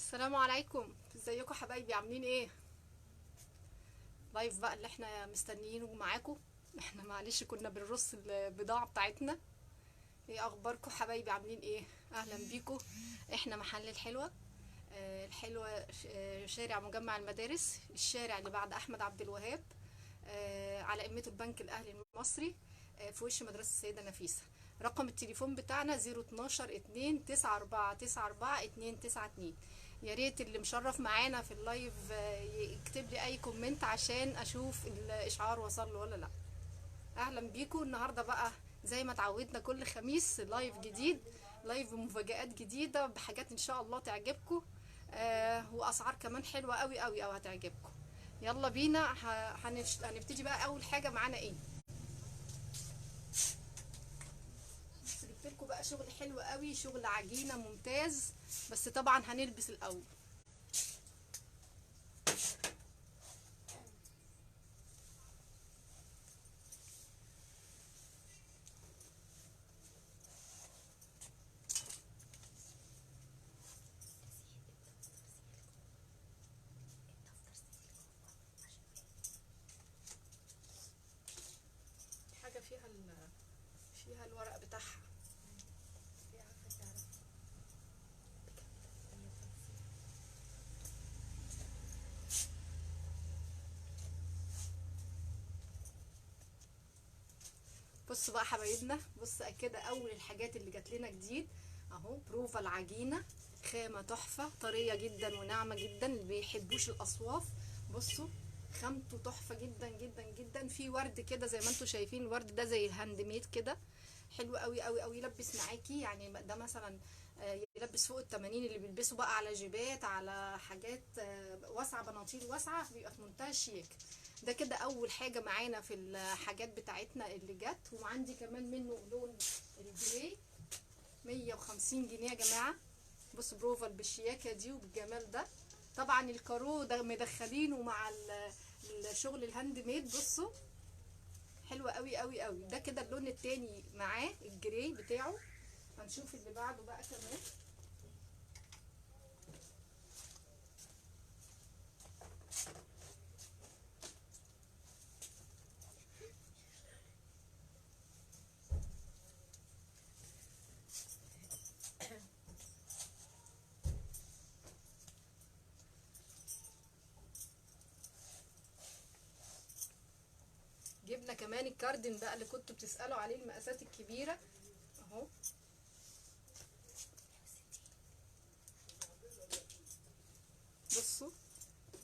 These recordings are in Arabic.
السلام عليكم، ازيكم حبايبي؟ عاملين ايه؟ لايف بقى اللي احنا مستنيينه معاكم. احنا معلش كنا بنرص البضاعة بتاعتنا. ايه اخباركم حبايبي؟ عاملين ايه؟ اهلا بيكم. احنا محل الحلوة. الحلوة شارع مجمع المدارس، الشارع اللي بعد احمد عبد الوهاب. على قمة البنك الاهلي المصري. في وش مدرسة السيدة نفيسة. رقم التليفون بتاعنا 012 2 94 94 292. يا ريت اللي مشرف معانا في اللايف يكتب لي اي كومنت عشان اشوف الاشعار وصل له ولا لا. اهلا بيكم النهارده بقى. زي ما اتعودنا كل خميس لايف جديد. لايف بمفاجآت جديدة بحاجات ان شاء الله تعجبكم. واسعار كمان حلوة قوي قوي او هتعجبكم. يلا بينا هنبتدي بقى. اول حاجة معانا ايه؟ بس جبت لكم بقى شغل حلو قوي، شغل عجينة ممتاز. بس طبعا هنلبس الاول. حاجة فيها الورق بتاعها. بصوا بقى حبايبنا، بص كده اول الحاجات اللي جات لنا جديد. اهو بروفا العجينه. خامه تحفه، طريه جدا وناعمه جدا، اللي بيحبوش الاصواف. بصوا. خامته تحفه جدا جدا جدا. في ورد كده زي ما انتم شايفين، الورد ده زي الهاند ميد كده. حلو قوي قوي قوي، يلبس معاكي يعني ده مثلا. يلبس فوق ال80 اللي بيلبسوا بقى على جيبات، على حاجات واسعه، بناطيل واسعه، بيبقى في منتهى الشيك. ده كده اول حاجه معانا في الحاجات بتاعتنا اللي جت. وعندي كمان منه لون الجراي. 150 جنيه يا جماعه. بص بروفا بالشياكه دي وبالجمال ده. طبعا الكارو ده مدخلينه مع الشغل الهاند ميد. بصوا. حلوة قوي قوي قوي. ده كده اللون التاني معاه الجراي بتاعه. هنشوف اللي بعده بقى كمان. جبنا كمان الكاردن بقى اللي كنتوا بتسألوا عليه، المقاسات الكبيرة. اهو. بصوا.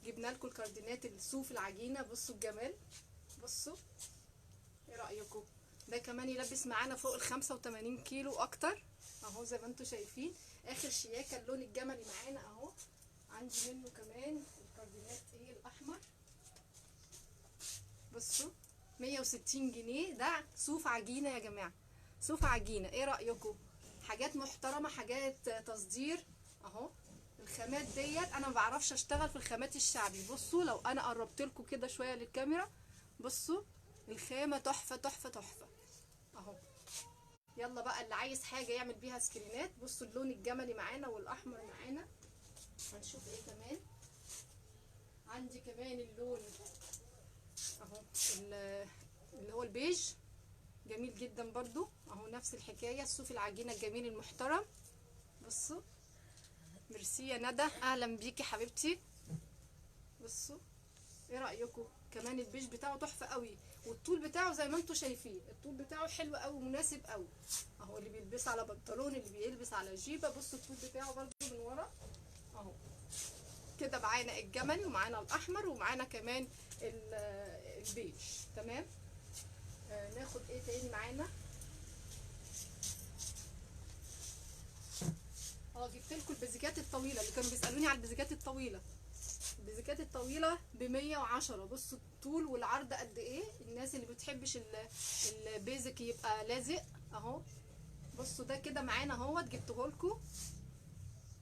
جبنا لكم الكاردينات الصوف العجينة. بصوا الجمال. بصوا. ايه رأيكم؟ ده كمان يلبس معانا فوق ال85 كيلو اكتر. اهو زي ما انتوا شايفين. اخر شياكة اللون الجملي معانا اهو. عندي منه كمان الكاردينات ايه الاحمر. بصوا. 160 جنيه. ده صوف عجينة يا جماعة. صوف عجينة. ايه رأيكم؟ حاجات محترمة، حاجات تصدير. اهو. الخامات ديت انا ما بعرفش اشتغل في الخامات الشعبي. بصوا لو انا قربت لكم كده شوية للكاميرا. بصوا. الخامة تحفة تحفة تحفة. اهو. يلا بقى اللي عايز حاجة يعمل بيها سكرينات. بصوا اللون الجملي معانا والاحمر معانا. هنشوف ايه كمان. عندي كمان اللون اهو اللي هو البيج. جميل جدا برضو. اهو نفس الحكاية، الصوف العجينة الجميل المحترم. بصوا. ميرسي يا ندى، اهلا بيكي حبيبتي. بصوا. ايه رأيكم؟ كمان البيج بتاعه تحفة قوي. والطول بتاعه زي ما انتم شايفين، الطول بتاعه حلو قوي ومناسب قوي. اهو اللي بيلبس على بنطلون، اللي بيلبس على جيبة. بصوا الطول بتاعه برضو من ورا. اهو. كده معانا الجملي ومعانا الاحمر ومعانا كمان البيج. تمام. ناخد ايه تاني معانا. جبت لكم البيزيكات الطويله اللي كانوا بيسالوني على البيزيكات الطويله. البيزيكات الطويله ب110. بصوا الطول والعرض قد ايه. الناس اللي بتحبش البيزك يبقى لازق. اهو. بصوا ده كده معانا اهوت، جبته لكم.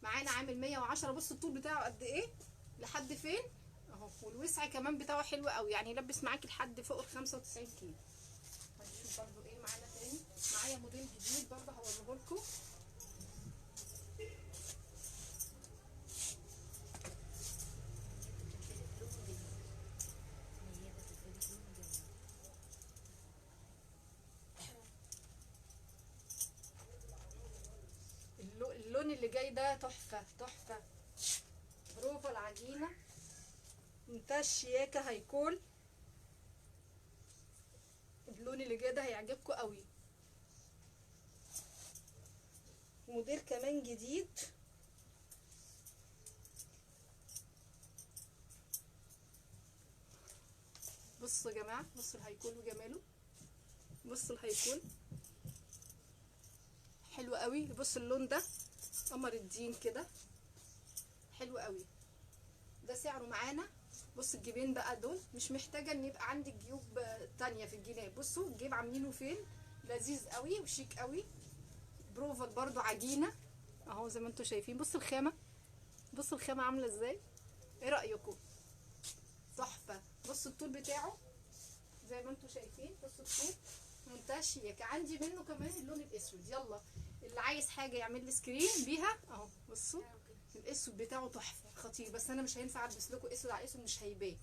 معانا عامل 110. بصوا الطول بتاعه قد ايه. لحد فين. اهو. والوسع كمان بتاعه حلو قوي، يعني يلبس معاكي لحد فوق ال95 كيلو. هنشوف برضو ايه معانا تاني. معايا موديل جديد برضه هوريه لكم. اللون اللي جاي ده تحفه تحفه. برافو العجينه، منتهى الشياكه هيكون. اللون اللي جاي ده هيعجبكم قوي. موديل كمان جديد. بصوا يا جماعه، بصوا الهيكول وجماله، بصوا الهيكول حلو قوي. بصوا اللون ده قمر الدين كده، حلو قوي. ده سعره معانا. بصوا الجيبين بقى دول مش محتاجه ان يبقى عندك جيوب تانية في الجناب. بصوا الجيب عاملينه فين، لذيذ قوي وشيك قوي. بروفل برضو عجينه اهو زي ما انتم شايفين. بصوا الخامه، بصوا الخامه عامله ازاي، ايه رايكم؟ تحفه. بصوا الطول بتاعه زي ما انتم شايفين، بصوا الطول منتهى الشياكه. عندي منه كمان اللون الاسود. يلا اللي عايز حاجه يعمل لي سكرين بيها اهو. بصوا الاسود بتاعه تحفه خطير، بس انا مش هينفع البس لكم اسود على اسود، مش هيبان.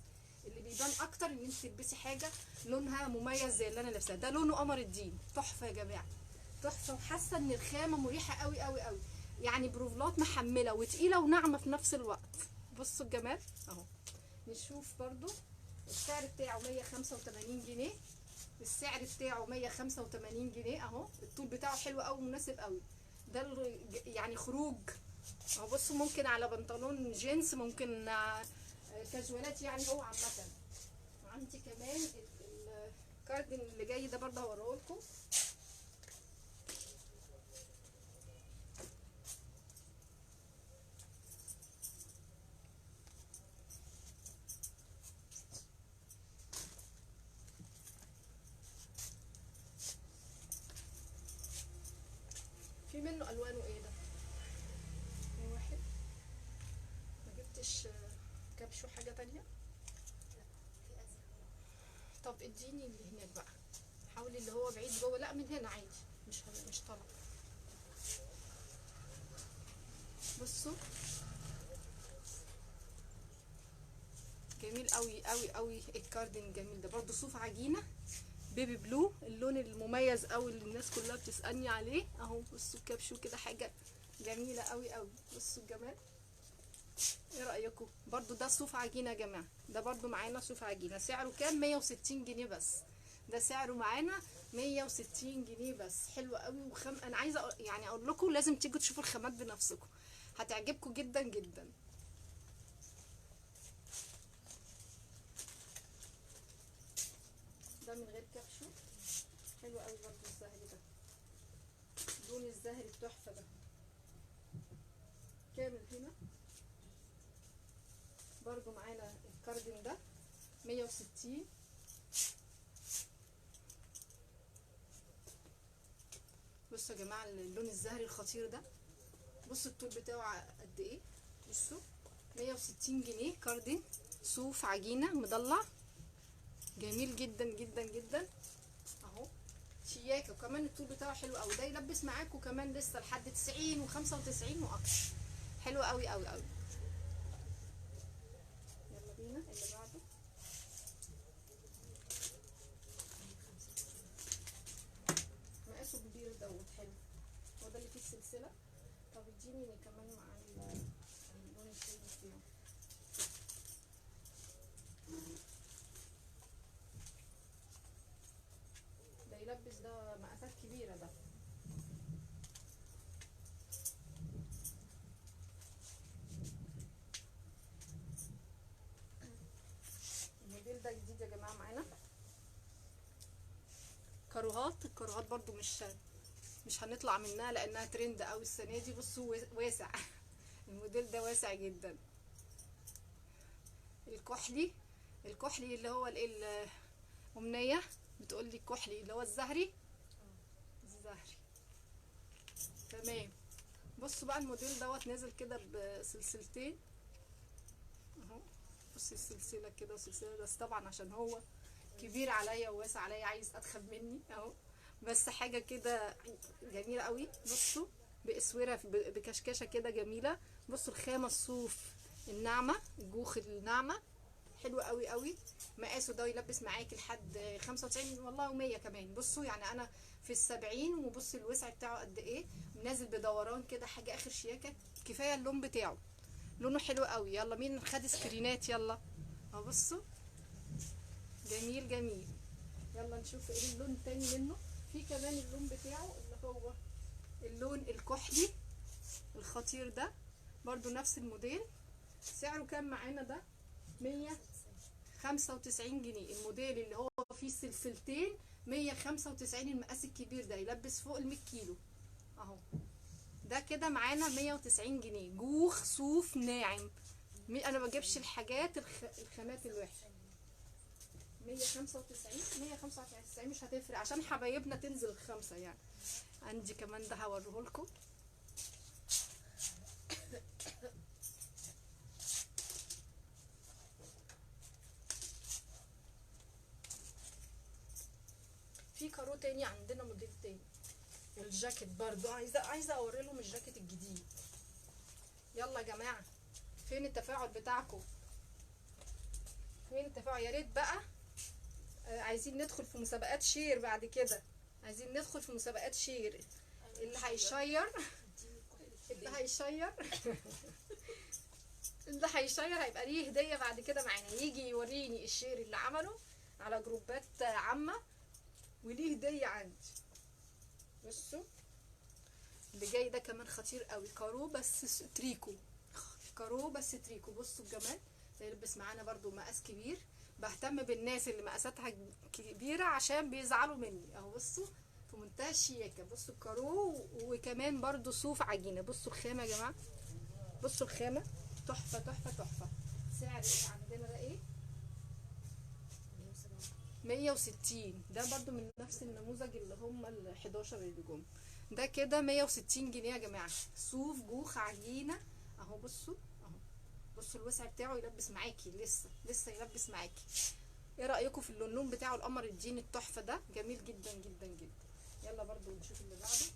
اللي بيبان اكتر ان انت تلبسي حاجه لونها مميز زي اللي انا لابساه ده. لونه قمر الدين، تحفه يا جماعه، تحفه. وحاسه ان الخامه مريحه قوي قوي قوي، يعني بروفلات محمله وتقيله وناعمه في نفس الوقت. بصوا الجمال اهو. نشوف برضو السعر بتاعه 185 جنيه. السعر بتاعه 185 جنيه اهو. الطول بتاعه حلو قوي ومناسب قوي. ده يعني خروج اهو. بصوا ممكن على بنطلون جينز، ممكن كاجوالات يعني. هو عامه عندي كمان الكاردن اللي جاي ده برضه هوريه لكم. في منه الوانه ايه ده، واحد ما جبتش كبشه حاجه تانية. طب اديني اللي هناك بقى، حاولي اللي هو بعيد جوه. لا من هنا عادي، مش طالع. بصوا جميل قوي قوي قوي. الكاردن جميل ده برضو صوف عجينه بيبي بلو، اللون المميز قوي اللي الناس كلها بتسالني عليه اهو. بصوا كبشو كده حاجه جميله قوي قوي. بصوا الجمال، ايه رايكم؟ برضو ده صوف عجينه يا جماعه. ده برضو معانا صوف عجينه. سعره كام؟ 160 جنيه بس. ده سعره معانا 160 جنيه بس. حلو قوي انا عايزه يعني اقول لكم لازم تيجوا تشوفوا الخامات بنفسكم، هتعجبكم جدا جدا. ده من غير كبشه، حلو قوي برضو. الزهري ده، لون الزهري التحفه ده كامل هنا. برضو معانا الكاردن ده 160. بصوا يا جماعه اللون الزهري الخطير ده. بصوا الطول بتاعه قد ايه. بصوا 160 جنيه كاردن صوف عجينه مضلع، جميل جدا جدا جدا اهو. شياكه، وكمان الطول بتاعه حلو قوي. ده يلبس معاكم كمان لسه لحد 90 و95 واكتر. حلو قوي قوي قوي. يلا بينا اللي بعده. مقاسه كبير دوت، حلو. هو ده اللي فيه السلسله. طب اديني كمان مع اللون التاني فيهم. ده يلبس، ده مقاسات كبيره ده. الموديل ده جديد يا جماعه معانا. كاروهات، الكاروهات برضو مش هنطلع منها لانها ترند قوي السنه دي. بصوا واسع الموديل ده واسع جدا. الكحلي، الكحلي اللي هو الأمنية بتقول لي الكحلي اللي هو الزهري. الزهري تمام. بصوا بقى الموديل دوت نازل كده بسلسلتين اهو. بصي السلسله كده وسلسله، بس طبعا عشان هو كبير عليا وواسع عليا عايز ادخل مني اهو. بس حاجه كده جميله قوي. بصوا باسوره بكشكشه كده جميله. بصوا الخامه الصوف الناعمه، الجوخ الناعمه، حلو قوي قوي. مقاسه ده يلبس معاكي لحد 95 والله و100 كمان. بصوا يعني انا في ال70، وبص الوسع بتاعه قد ايه، نازل بدوران كده، حاجه اخر شياكه. كفايه اللون بتاعه، لونه حلو قوي. يلا مين خد سكرينات؟ يلا اهو بصوا، جميل جميل. يلا نشوف ايه اللون التاني منه. في كمان اللون بتاعه اللي هو اللون الكحلي الخطير ده، برضو نفس الموديل. سعره كام معانا ده؟ 195 جنيه. الموديل اللي هو فيه سلسلتين 195. المقاس الكبير ده يلبس فوق ال100 كيلو اهو. ده كده معانا 190 جنيه. جوخ صوف ناعم. انا ما بجيبش الحاجات الخامات الوحشه. 195 195 مش هتفرق عشان حبايبنا تنزل الخمسه يعني. عندي كمان ده هوريه لكم. في كارو تاني عندنا، موديل تاني. الجاكيت برضو عايزه اوري لهم الجاكيت الجديد. يلا يا جماعه، فين التفاعل بتاعكم؟ فين التفاعل؟ يا ريت بقى. عايزين ندخل في مسابقات شير بعد كده. عايزين ندخل في مسابقات شير. اللي هيشير اللي هيشير اللي هيشير هيبقى ليه هديه بعد كده معانا. يجي يوريني الشير اللي عمله على جروبات عامه، وليه هديه عندي. بصوا اللي جاي ده كمان خطير قوي. كارو بس تريكو. كارو بس تريكو. بصوا الجمال ده. يلبس معانا برضو مقاس كبير. بهتم بالناس اللي مقاساتها كبيره عشان بيزعلوا مني اهو. بصوا في منتهى الشياكه. بصوا الكارو، وكمان برضو صوف عجينه. بصوا الخامه يا جماعه، بصوا الخامه تحفه تحفه تحفه. سعر عندنا ده ايه؟ 160. ده برضو من نفس النموذج اللي هم ال11 اللي جم. ده كده 160 جنيه يا جماعه. صوف جوخ عجينه اهو. بصوا اهو، بصوا الوسع بتاعه يلبس معاكي، لسه يلبس معاكي. ايه رايكم في اللون بتاعه القمر الدين التحفه ده؟ جميل جدا جدا جدا. يلا برضو نشوف اللي بعده.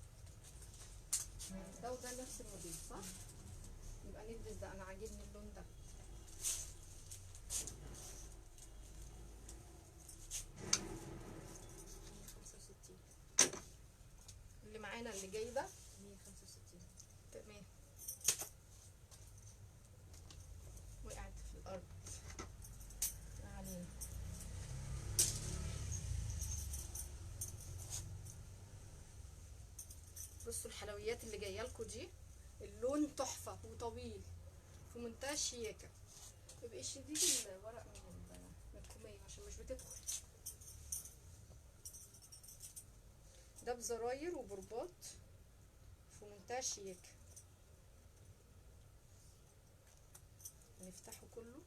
ده وده نفس الموديل صح؟ يبقى نلبس ده. انا عاجبني اللون ده. اللي معانا اللي جاي ده 165. تمام. وقعت في الارض علينا. بصوا الحلويات اللي جايه لكم دي، اللون تحفه وطويل في منتهى الشياكه. يبقى شديد الورق من الكمية عشان مش بتدخل. ده بزراير وبرباط في منتهى الشياكه. نفتحه كله.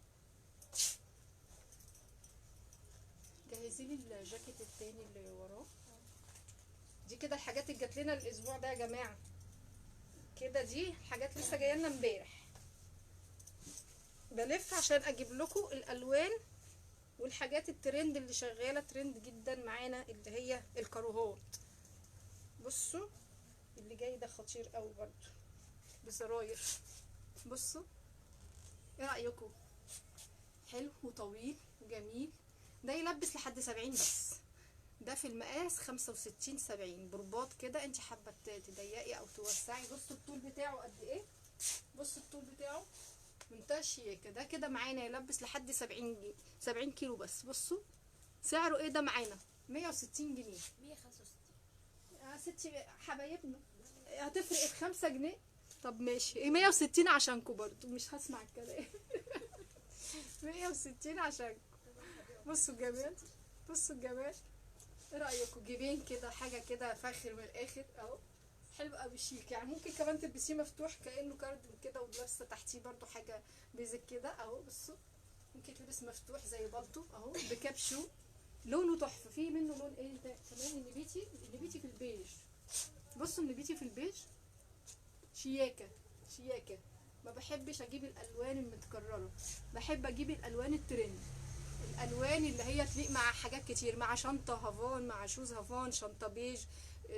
جهزي لي الجاكيت التاني اللي وراه. دي كده الحاجات اللي جات لنا الاسبوع ده يا جماعه. كده دي حاجات لسه جايه لنا امبارح. بلف عشان اجيب لكم الالوان والحاجات الترند اللي شغاله ترند جدا معانا، اللي هي الكاروهات. بصوا اللي جاي ده خطير قوي برضو بزراير. بصوا ايه رايكم؟ حلو وطويل وجميل. ده يلبس لحد 70 بس. ده في المقاس 65 70. برباط كده، انت حابه تضيقي او توسعي. بصوا الطول بتاعه قد ايه. بصوا الطول بتاعه منتهى الشياكه. ده كده معانا يلبس لحد 70 كيلو بس. بصوا سعره ايه ده معانا؟ 160 جنيه. 165. يا ستي حبايبنا، هتفرق ب5 جنيه. طب ماشي، ايه 160 عشانكم برضو، مش هسمع الكلام. 160 عشانكم. بصوا الجمال، بصوا الجمال. ايه رايكم؟ جيبين كده، حاجه كده فاخر من الاخر اهو. حلو قوي شيك يعني. ممكن كمان تلبسيه مفتوح كانه كاردن كده، ولابسه تحتيه برضو حاجه بيزك كده اهو. بصوا ممكن تلبس مفتوح زي بالطو اهو بكابشو. لونه تحفه. في منه لون ايه ده كمان؟ النبيتي في البيج. بصوا النبيتي في البيج شياكه شياكه. ما بحبش اجيب الالوان المتكرره، بحب اجيب الالوان الترند، الالوان اللي هي تليق مع حاجات كتير، مع شنطه هافون، مع شوز هافون، شنطه بيج،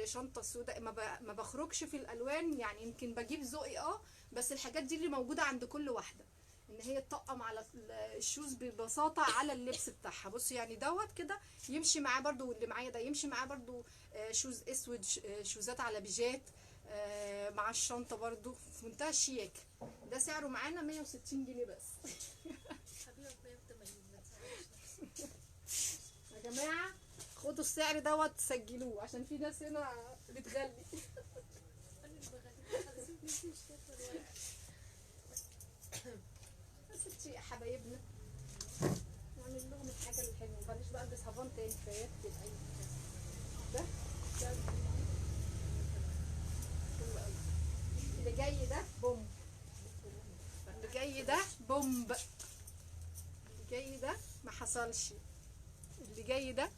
شنطه سوداء. ما بخرجش في الالوان يعني. يمكن بجيب ذوقي بس الحاجات دي اللي موجوده عند كل واحده. ان هي تطقم على الشوز ببساطه على اللبس بتاعها. بصوا يعني دوت كده يمشي معاه برضو، واللي معايا ده يمشي معاه برضو شوز اسود، شوزات على بيجات مع الشنطه برضو في منتهى الشياك. ده سعره معانا 160 جنيه بس. حبيبه 180 ما تساعدش نفسك. يا جماعه خدوا السعر دوت تسجلوه عشان في ناس هنا بتغلي. انا اللي بغني حاسين مش كده الواحد. بس يا حبايبنا نعمل لهم الحاجه الحلوه، بلاش بقى البس هافان تاني كفايات كده. ده ده حلو قوي. اللي جاي ده بوم، اللي جاي ده بومب، اللي جاي ده ما حصلش، اللي جاي ده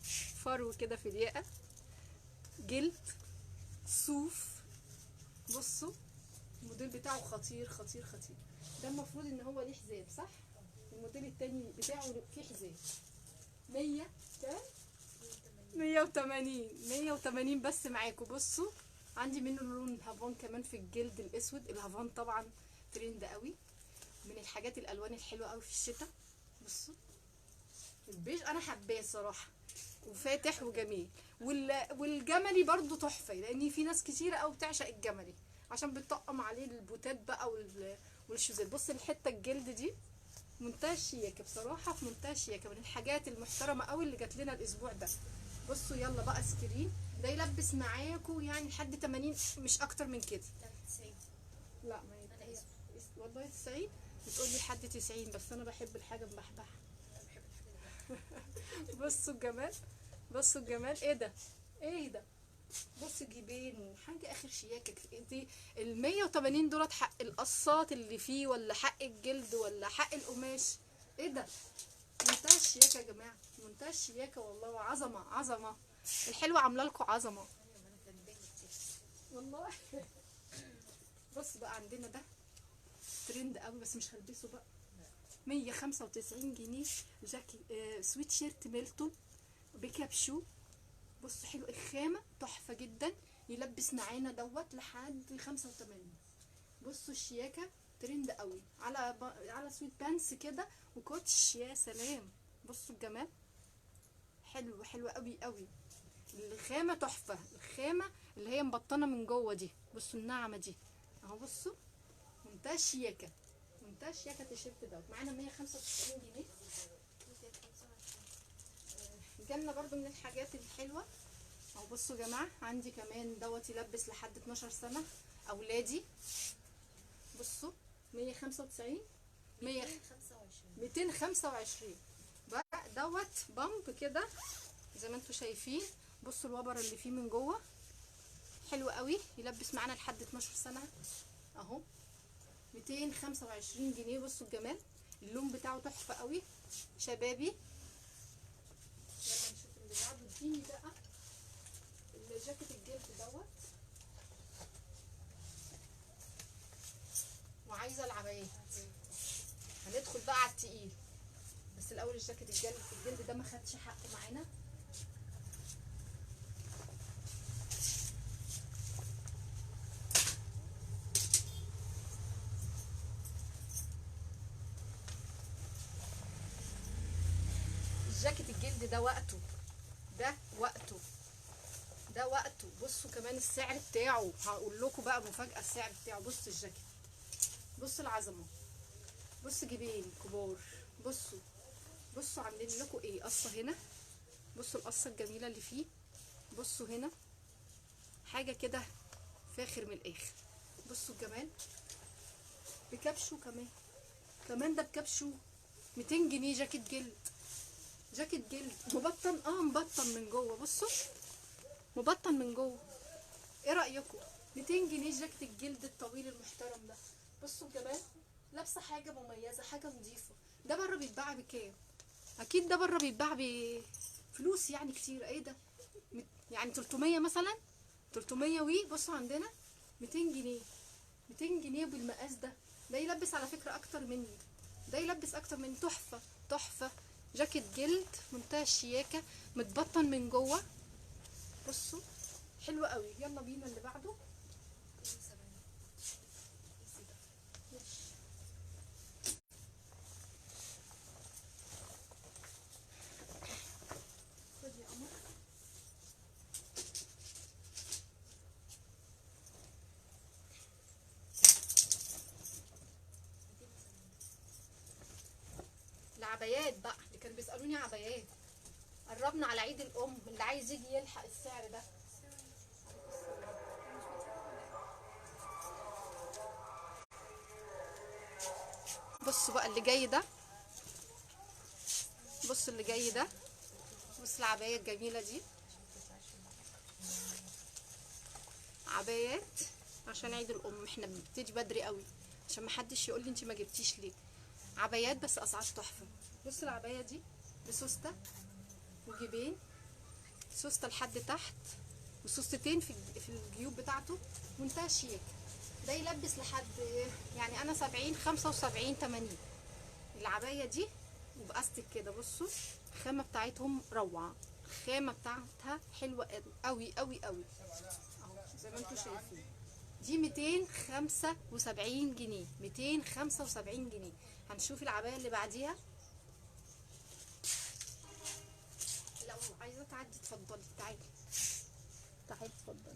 فرو كده في الياقة، جلد صوف. بصوا الموديل بتاعه خطير خطير خطير. ده المفروض ان هو ليه حزام صح؟ الموديل التاني بتاعه فيه حزام. 100 كام؟ 180 بس معاكم. بصوا عندي منه لون هافان كمان في الجلد الاسود. الهافان طبعا ترند قوي، من الحاجات الالوان الحلوه قوي في الشتاء. بصوا البيج انا حباه صراحه، وفاتح وجميل. والجملي برضو تحفه، لان في ناس كتيره قوي بتعشق الجملي عشان بتطقم عليه البوتات بقى والشوزات. بص الحته الجلد دي منتهى الشياكه بصراحه، في منتهى الشياكه، من الحاجات المحترمه قوي اللي جات لنا الاسبوع ده. بصوا يلا بقى سكرين، ده يلبس معاكم يعني لحد 80 مش اكتر من كده. لا 90. لا ما يتهيأ والله 90. بتقولي لحد 90 بس انا بحب الحاجه مبحبحه. انا بحب الحاجه دي. بصوا الجمال، بصوا الجمال. ايه ده ايه ده؟ بص جيبين حاجه اخر شياكه. دي ال 180 دولت حق القصات اللي فيه، ولا حق الجلد، ولا حق القماش؟ ايه ده؟ منتهى الشياكه يا جماعه، منتهى الشياكه والله، وعظمه عظمه. الحلوه عامله لكم عظمه ايوه ما انا كان باين كتير. والله. بص بقى عندنا ده ترند قوي بس مش هلبسه بقى. 195 جنيه جاكي سويت شيرت ميلتون بكابشو. بصوا حلو، الخامة تحفة جدا، يلبس معانا دوت لحد 85. بصوا الشياكة ترند قوي على سويت بانس كده وكوتش، يا سلام. بصوا الجمال، حلو حلو قوي قوي. الخامة تحفة، الخامة اللي هي مبطنة من جوه دي، بصوا الناعمة دي اهو. بصوا منتهى الشياكة، منتهى الشياكة. التيشيرت دوت معانا 195 جنيه. جالنا برضو من الحاجات الحلوة اهو. بصوا يا جماعة عندي كمان دوت يلبس لحد 12 سنة اولادي. بصوا 195 225 بقى دوت بامب كده زي ما انتوا شايفين. بصوا الوبر اللي فيه من جوه حلو قوي، يلبس معانا لحد 12 سنة اهو. 225 جنيه. بصوا الجمال، اللون بتاعه تحفة قوي شبابي. يلا نشوف اللي بعده. اديني بقى الجاكيت الجلد دوت، وعايزه العبايات. هندخل بقى على التقيل، بس الاول الجاكيت الجلد ده ما خدش حقه معانا. الجاكيت الجلد ده وقته، ده وقته، ده وقته. بصوا كمان السعر بتاعه، هقول لكم بقى مفاجأة السعر بتاعه. بصوا الجاكيت، بصوا العظمة، بصوا جيبين كبار. بصوا بصوا عاملين لكم ايه، قصة هنا. بصوا القصة الجميلة اللي فيه. بصوا هنا حاجة كده فاخر من الاخر. بصوا الجمال، بكبشو كمان ده بكبشو. 200 جنيه جاكيت جلد، جاكيت جلد مبطن، مبطن من جوه. بصوا مبطن من جوه. ايه رايكم؟ 200 جنيه جاكيت الجلد الطويل المحترم ده. بصوا الجمال، لابسه حاجه مميزه، حاجه نظيفه. ده بره بيتباع بكام؟ اكيد ده بره بيتباع بفلوس يعني كتير. ايه ده يعني 300 مثلا، 300 وي. بصوا عندنا 200 جنيه، 200 جنيه بالمقاس ده. ده يلبس على فكره اكتر مني، ده يلبس اكتر مني. تحفه تحفه، جاكيت جلد منتهى الشياكه، متبطن من جوه. بصوا حلو قوي. يلا بينا اللي بعده. العبايات بقى اللي كانوا بيسالوني عبايات. قربنا على عيد الام، اللي عايز يجي يلحق السعر ده. بص بقى اللي جاي ده، بص اللي جاي ده، بص العباية الجميلة دي، عبايات عشان عيد الام. احنا بنبتدي بدري قوي عشان محدش يقول لي انت ما جبتيش ليه. عبايات بس اسعار تحفه. بص العبايه دي بسوسته وجيبين، سوسته لحد تحت وسوستتين في الجيوب بتاعته، منتهى شيك. ده يلبس لحد يعني انا 70 75 80. العبايه دي وباستك كده، بصوا الخامه بتاعتهم روعه، الخامه بتاعتها حلوه قوي قوي قوي اهو زي ما انتم شايفين. دي 275 جنيه، 275 جنيه. هنشوف العبايه اللي بعديها. لو عايزه تعدي اتفضلي، تعالي تعالي اتفضلي.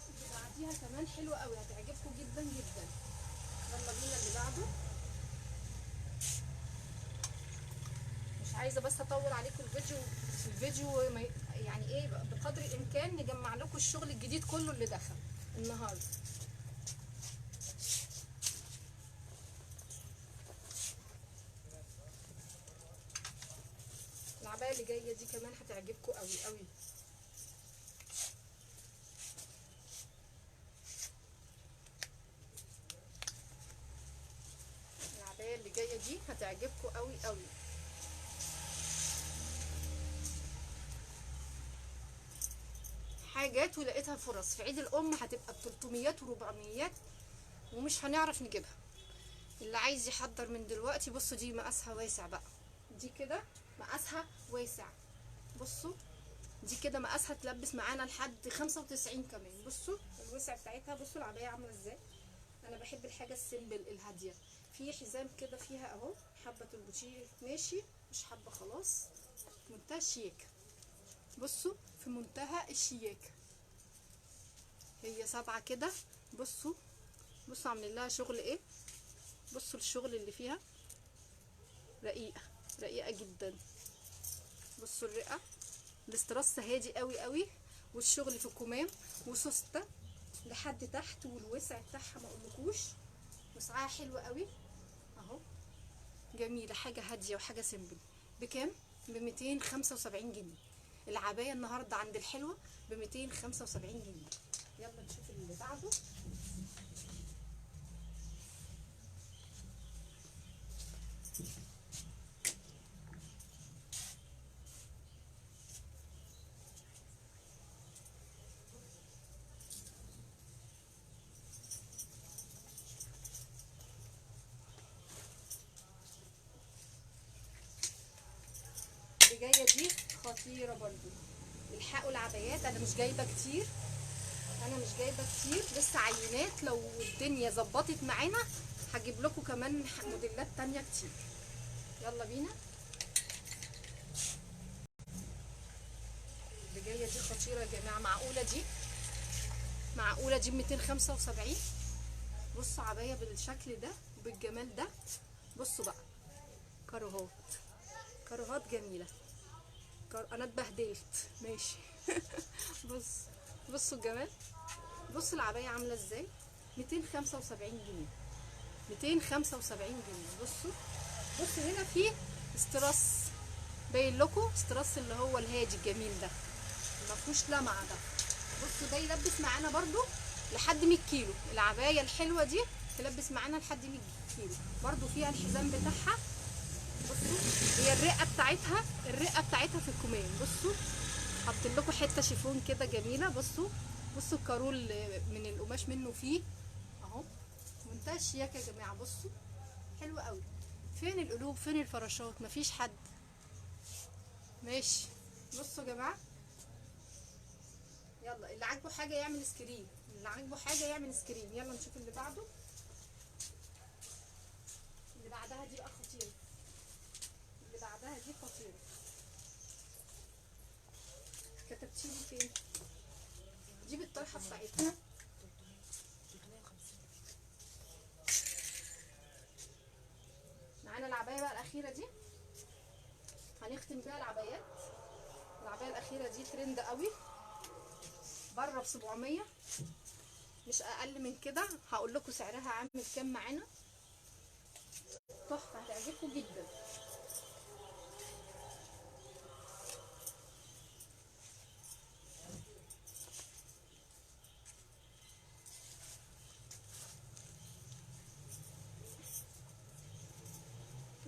اللي بعديها كمان حلوه قوي، هتعجبكم جدا جدا. يلا بينا اللي بعده. مش عايزه بس اطول عليكم الفيديو يعني ايه، بقدر الامكان نجمع لكم الشغل الجديد كله اللي دخل النهارده. العبايه اللي جايه دي كمان هتعجبكم قوي قوي. العبايه اللي جايه دي هتعجبكم قوي قوي. حاجات ولقيتها فرص في عيد الام هتبقى ب 300 و400 ومش هنعرف نجيبها. اللي عايز يحضر من دلوقتي. بصوا دي مقاسها واسع بقى، دي كده مقاسها واسع. بصوا دي كده مقاسها تلبس معانا لحد 95 كمان. بصوا الوسع بتاعتها، بصوا العبايه عامله ازاي. انا بحب الحاجه السيمبل الهاديه. في حزام كده فيها اهو، حبه البوتيه ماشي، مش حابه خلاص. منتهى الشيك، بصوا في منتهى الشياكه. هي 7 كده. بصوا بصوا عاملين لها شغل ايه، بصوا الشغل اللي فيها رقيقه، رقيقه جدا. بصوا الرقه، الاسترس هادي قوي قوي، والشغل في الكمام وسوسته لحد تحت، والوسع بتاعها ما اقولكوش. وسعها حلو قوي اهو، جميله، حاجه هاديه وحاجه سيمبل. بكام؟ ب 275 جنيه. العبايه النهارده عند الحلوه ب 275 جنيه. يلا نشوف اللي بعده. اللي جايه دي خطيره برضو. الحقوا العبايات، انا مش جايبه كتير، انا مش جايبه كتير لسه عينات. لو الدنيا ظبطت معانا هجيب لكم كمان موديلات تانية كتير. يلا بينا. اللي جايه دي خطيره يا جماعه. معقوله دي، معقوله دي ب 275. بصوا عبايه بالشكل ده وبالجمال ده. بصوا بقى كاروهات، كاروهات جميله. انا اتبهدلت ماشي. بصوا الجمال، بصوا العبايه عامله ازاي. 275 جنيه، 275 جنيه. بصوا هنا في استراس باين لكم، استراس اللي هو الهادي الجميل ده، ما فيهوش لمعه ده. بصوا ده يلبس معانا برضو لحد 100 كيلو. العبايه الحلوه دي تلبس معانا لحد 100 كيلو. برضو فيها الحزام بتاعها. بصوا هي الرقه بتاعتها في الكمام. بصوا حاطين لكم حته شيفون كده جميله. بصوا الكارول من القماش منه فيه اهو، منتهى الشياكه يا جماعه. بصوا حلو قوي. فين القلوب، فين الفراشات؟ مفيش حد ماشي. بصوا يا جماعه، يلا اللي عاجبه حاجه يعمل سكرين، اللي عاجبه حاجه يعمل سكرين. يلا نشوف اللي بعده. اللي بعدها دي بقى خطيره، اللي بعدها دي خطيره. كتبتيلي فين؟ دي بالطرحه بتاعتها. معانا العبايه بقى الاخيره دي، هنختم بيها العبايات. العبايه الاخيره دي ترند قوي، بره ب 700، مش اقل من كده. هقول لكم سعرها عامل كام معانا، تحفه هتعجبكم جدا.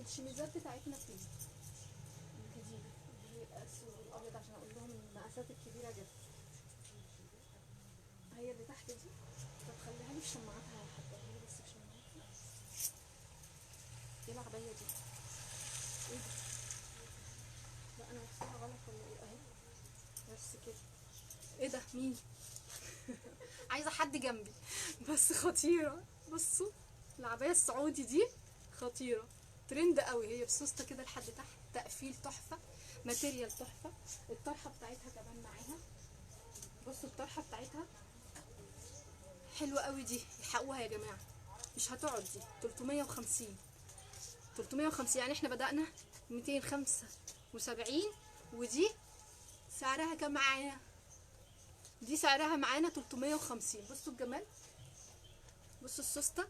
الشميزات بتاعتنا فين؟ الجديده دي الاسود والابيض عشان اقول لهم المقاسات الكبيره جدا. هي اللي تحت دي، طب خليها لي بشماعتها يا حاجه، هي بس بشماعتها. ايه العبايه دي؟ ايه ده؟ لا انا بحسبها غلط ولا ايه؟ اهي بس كده. ايه ده؟ مين؟ عايزه حد جنبي بس خطيره. بصوا العبايه السعودي دي خطيره، ترند قوي. هي بسوسته كده لحد تحت، تقفيل تحفه، ماتيريال تحفه. الطرحه بتاعتها كمان معاها، بصوا الطرحه بتاعتها حلوه قوي. دي الحقوها يا جماعه، مش هتقعد. دي 350 350 يعني احنا بدأنا 275، ودي سعرها كام معانا؟ دي سعرها معانا 350. بصوا الجمال، بصوا السوسته،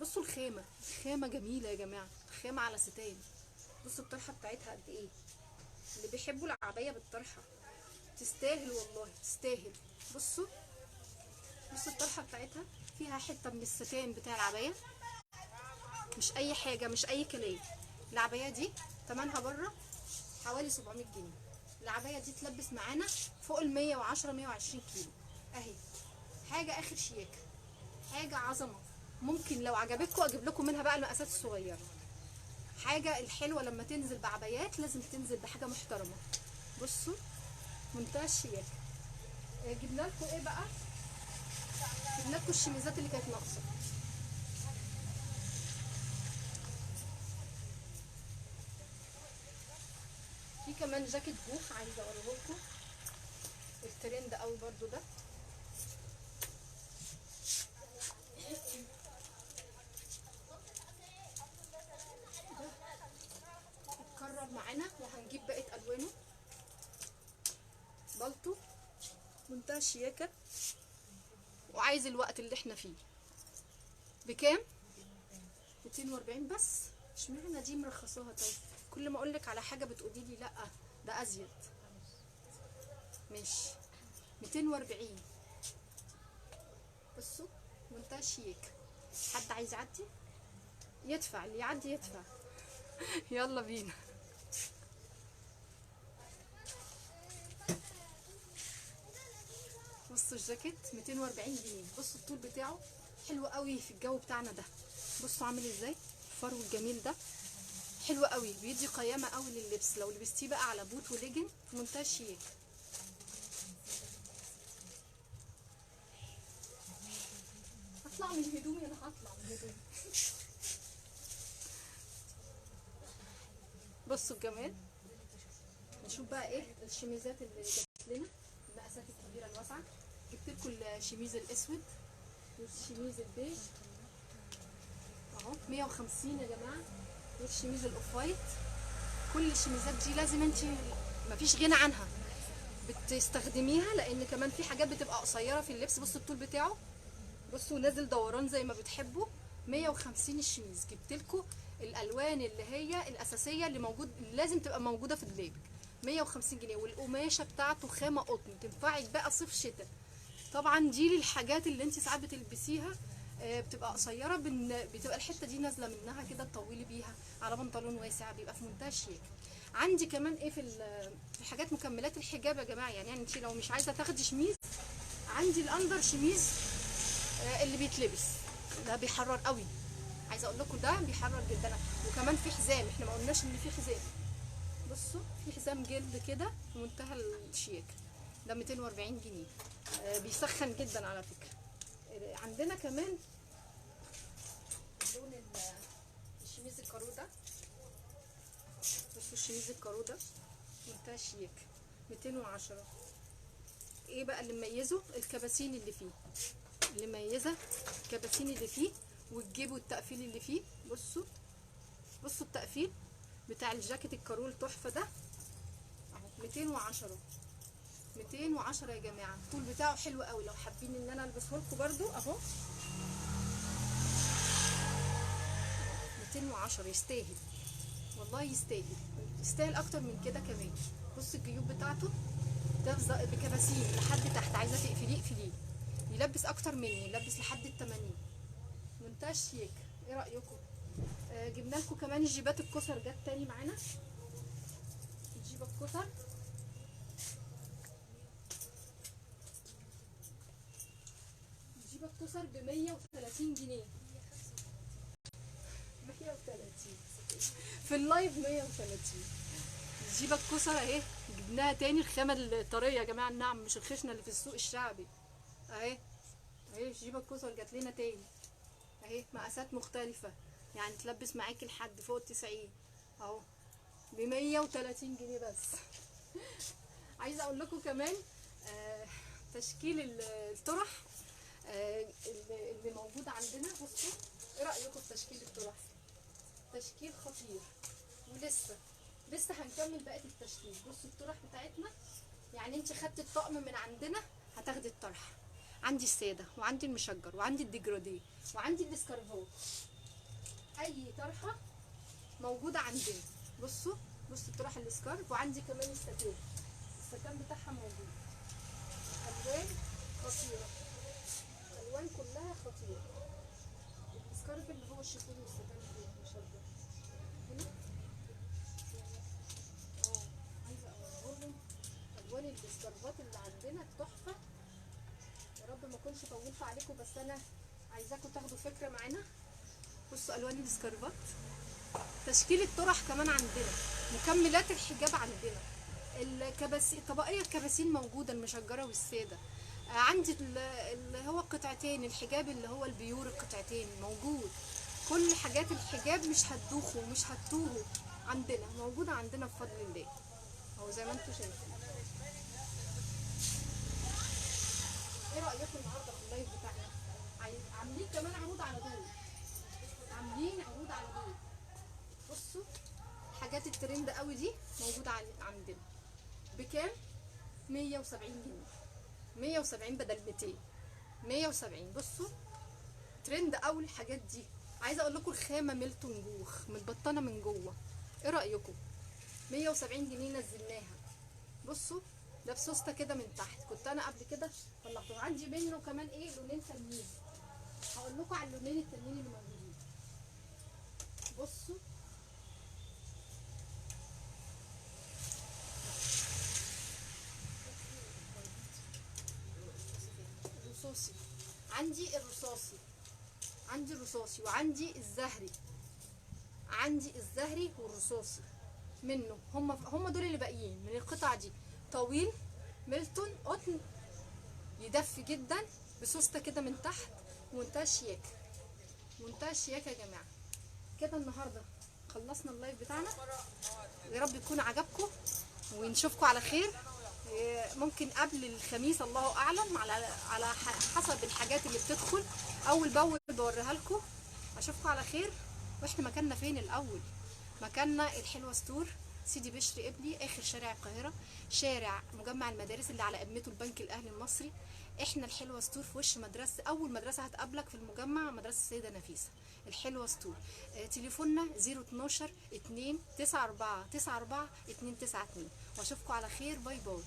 بصوا الخامه. الخامه جميله يا جماعه، الخامه على ستان. بصوا الطرحه بتاعتها قد ايه. اللي بيحبوا العبايه بالطرحه تستاهل والله، تستاهل. بصوا بصوا الطرحه بتاعتها فيها حته من الستان بتاع العبايه، مش اي حاجه، مش اي كلام. العبايه دي ثمنها بره حوالي 700 جنيه. العبايه دي تلبس معانا فوق ال 110 120 كيلو اهي. حاجه اخر شياكه، حاجه عظمه. ممكن لو عجبتكم اجيب لكم منها بقى المقاسات الصغيره. حاجه الحلوه لما تنزل بعبايات لازم تنزل بحاجه محترمه. بصوا منتهى الشياكه. جبنا لكم ايه بقى؟ جبنا لكم الشميزات اللي كانت ناقصه. في كمان جاكيت بوخ عايزه اوريه لكم، الترند قوي برضو ده. اتكرر معانا وهنجيب بقيه الوانه. بالطو منتهى الشياكه، وعايز الوقت اللي احنا فيه. بكام؟ 240 بس. اشمعنى دي مرخصاها؟ طيب كل ما اقولك على حاجه بتقولي لي لا ده ازيد. ماشي 240. بصوا منتهى الشياكه. حد عايز يعدي يدفع، اللي يعدي يدفع. يلا بينا. بصوا الجاكيت 240 جنيه. بصوا الطول بتاعه حلو قوي في الجو بتاعنا ده. بصوا عامل ازاي الفرو الجميل ده، حلو قوي، بيدي قيامه قوي لللبس. لو لبستيه بقى على بوت وليجن في منتهى الشياكه. هطلع من هدومي، انا هطلع من هدومي. بصوا الجمال. نشوف بقى ايه الشميزات اللي جت لنا، المقاسات الكبيره الواسعه. جبت لكم الشميز الاسود والشميز البيج اهو 150 يا جماعه، والشميز الاوف وايت. كل الشميزات دي لازم انت مفيش غنى عنها بتستخدميها، لان كمان في حاجات بتبقى قصيره في اللبس. بصوا الطول بتاعه، بصوا نازل دوران زي ما بتحبوا. 150 الشميز. جبت لكم الالوان اللي هي الاساسيه اللي اللي لازم تبقى موجوده في الليبك. 150 جنيه، والقماشه بتاعته خامه قطن، تنفعك بقى صيف شتاء. طبعا دي للحاجات اللي انت ساعات بتلبسيها بتبقى قصيره، بتبقى الحته دي نازله منها كده، تطولي بيها على بنطلون واسع، بيبقى في منتهى الشياكه. عندي كمان ايه في حاجات مكملات الحجاب يا جماعه. يعني انت لو مش عايزه تاخدي شميز، عندي الاندر شميز اللي بيتلبس ده بيحرر قوي. عايزه اقول لكم ده بيحرر جدا. وكمان في حزام، احنا ما قلناش ان في حزام. بصوا في حزام جلد كده في منتهى الشياكه، ده 240 جنيه. بيسخن جدا على فكره. عندنا كمان لون الشميز الكارو ده. بصوا الشميز الكارو ده منتهى الشياكه 210. ايه بقى اللي مميزه؟ الكباسين اللي فيه، اللي مميزه الكباسين اللي فيه، والجيب والتقفيل اللي فيه. بصوا بصوا التقفيل بتاع الجاكيت الكارول تحفه ده اهو. 210 210 يا جماعه. الطول بتاعه حلو قوي، لو حابين ان انا البسه لكم برده اهو 210. يستاهل والله، يستاهل، يستاهل اكتر من كده كمان. بص الجيوب بتاعته ده بكباسين لحد تحت، عايزه تقفليه اقفليه. يلبس اكتر مني، يلبس لحد ال80. منتهى شيك. ايه رايكم؟ جبنا لكم كمان الجيبات الكسر جت تاني معانا. الجيبه الكسر الجيبه الكسر ب 130 جنيه. 130 في اللايف 130. الجيبه الكسر اهي، جبناها تاني. الخامه الطريه يا جماعه الناعم، مش الخشنه اللي في السوق الشعبي. اهي اهي الجيبه الكسر جات لنا تاني اهي، مقاسات مختلفه يعني تلبس معاكي لحد فوق ال90 اهو ب 130 جنيه بس. عايزه اقول لكم كمان تشكيل الطرح اللي موجود عندنا. بصوا ايه رايكم في تشكيل الطرح؟ تشكيل خطير، ولسه هنكمل بقيه التشكيل. بصوا الطرح بتاعتنا، يعني انت خدتي الطقم من عندنا هتاخدي الطرح. عندي الساده، وعندي المشجر، وعندي الديجراديه، وعندي الاسكارفات. اي طرحه موجوده عندنا. بصوا الطرح الاسكارف، وعندي كمان الستان بتاعها موجود. الوان خطيره، الالوان كلها خطيره. الاسكارف اللي هو الشيفون، والستان المشجر هنا. عايزه اوريهم الوان الاسكارفات اللي عندنا تحفه. يا رب ما اكونش طولت عليكم، بس انا عايزاكم تاخدوا فكره معانا. بصوا الوان الاسكارفات. تشكيل الطرح كمان عندنا، مكملات الحجاب عندنا، الكباسين طبقيه، الكباسين موجوده المشجره والساده. عندي اللي هو قطعتين الحجاب، اللي هو البيور القطعتين موجود. كل حاجات الحجاب مش هتدوخوا مش هتوهوا، عندنا موجوده عندنا بفضل الله اهو زي ما انتم شايفين. ايه رايكم النهارده في اللايف بتاعنا؟ عاملين كمان عروض على دول، عاملين عروض على دول. بصوا حاجات الترند قوي دي موجوده عندنا بكام؟ 170 جنيه. 170 بدل 200. 170. بصوا ترند قوي الحاجات دي. عايزه اقول لكم الخامه ميلتون جوخ، متبطنه من جوه. ايه رايكم؟ 170 جنيه نزلناها. بصوا ده بسوسته كده من تحت، كنت انا قبل كده طلعته. عندي منه كمان ايه لونين تانيين، هقول لكم على اللونين التانيين اللي موجودين. بصوا الرصاصي، عندي الرصاصي، عندي الرصاصي، وعندي الزهري. عندي الزهري والرصاصي منه، هم دول اللي باقيين من القطع دي. طويل ميلتون قطن، يدفي جدا، بسوسته كده من تحت، منتهى الشياكه، منتهى الشياكه يا جماعه. كده النهارده خلصنا اللايف بتاعنا. يا رب يكون عجبكم، ونشوفكم على خير. ممكن قبل الخميس الله اعلم، على حسب الحاجات اللي بتدخل اول باول بوريها لكم. اشوفكم على خير. واحنا مكاننا فين الاول؟ مكاننا الحلوه ستور، سيدي بشر قبلي، اخر شارع القاهره، شارع مجمع المدارس اللي على قدمته البنك الاهلي المصري. احنا الحلوه ستور في وش مدرسه، اول مدرسه هتقابلك في المجمع مدرسه السيده نفيسه، الحلوه ستور. تليفوننا 012 2 94 94 292. واشوفكم على خير. باي باي.